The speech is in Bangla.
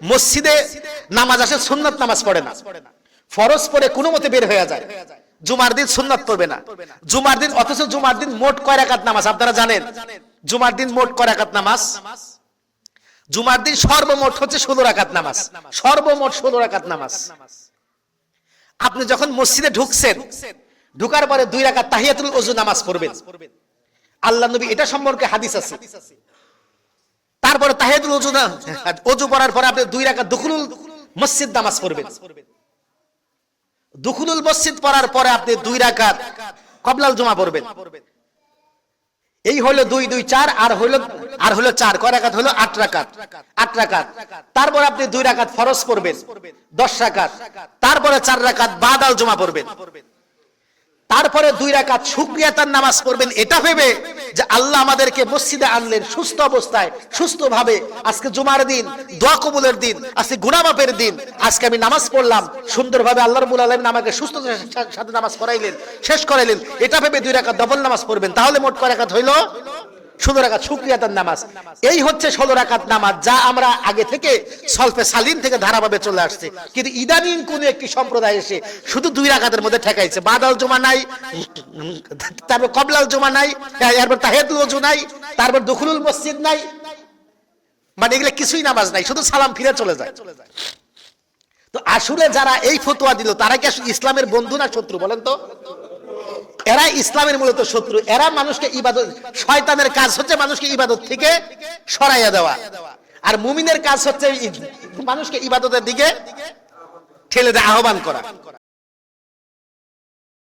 মসজিদে নামাজ আসে, সুন্নাত নামাজ পড়ে না, ফরজ পড়ে কোনো মতে বের হয়ে যায়, জুমার দিন সুন্নাত পড়বে না। জুমার দিন, অথচ জুমার দিন মোট কয় রাকাত নামাজ আপনারা জানেন? জুমার দিন মোট কয় রাকাত নামাজ? জুমার দিন সর্বমোট হচ্ছে 16 রাকাত নামাজ, সর্বমোট 16 রাকাত নামাজ। আপনি যখন মসজিদে ঢুকছেন, ঢুকার পরে 2 রাকাত তাহিয়াতুল ওযু নামাজ পড়বেন। আল্লাহ নবী এটা সম্পর্কে হাদিস আছে। তারপরে তাহিয়াতুল ওযু না, ওযু পড়ার পরে আপনি 2 রাকাত দুখুলুল মসজিদ নামাজ পড়বেন। দুখুলুল মসজিদ পড়ার পরে আপনি 2 রাকাত কবলাল জুমা পড়বেন। এই হলো 2 2 4, আর হলো 4, কয় রাকাত হলো? 8 রাকাত, 8 রাকাত। তারপর আপনি 2 রাকাত ফরজ পড়বেন, 10 রাকাত। তারপরে 4 রাকাত বাদাল জুমা পড়বেন। তারপরে 2 রাকাত শুকরিয়াতার নামাজ পড়বেন, এটা ভেবে যে আল্লাহ আমাদেরকে মসজিদে আনলেন সুস্থ অবস্থায়, সুস্থভাবে। আজকে জুমার দিন, দোয়া কবুলের দিন, আজকে গুনাহ মাফের দিন। আজকে আমি নামাজ পড়লাম সুন্দরভাবে, আল্লাহ রাব্বুল আলামিন আমাকে সুস্থতার সাথে নামাজ পড়াইলেন, শেষ করাইলেন, এটা ভেবে 2 রাকাত ডবল নামাজ পড়বেন। তাহলে মোট কয় রাকাত হইল? 16 রাকাত শুকরিয়াতার নামাজ। এই হচ্ছে 16 রাকাত নামাজ, যা আমরা আগে থেকে সলফে সালিন থেকে ধারাভাবে চলে আসছে। কিন্তু ইদানিং কোন একটি সম্প্রদায় এসে শুধু 2 রাকাতের মধ্যে ঠেকাইছে। বাদাল জুমা নাই, তারপর কবলাল জুমা নাই, এরপর তাহিয়াতুল ওযু নাই, তারপর দুখুলুল মসজিদ নাই, মানে এগুলো কিছুই নামাজ নাই, শুধু সালাম ফিরে চলে যায়। তো আসলে যারা এই ফতোয়া দিল, তারা কি আসলে ইসলামের বন্ধু না শত্রু বলেন তো? এরা ইসলামের মূলত শত্রু। এরা মানুষকে ইবাদত, শয়তানের কাজ হচ্ছে মানুষকে ইবাদত থেকে সরাইয়া দেওয়া, আর মুমিনের কাজ হচ্ছে মানুষকে ইবাদতের দিকে ঠেলে দেওয়া, আহ্বান করা।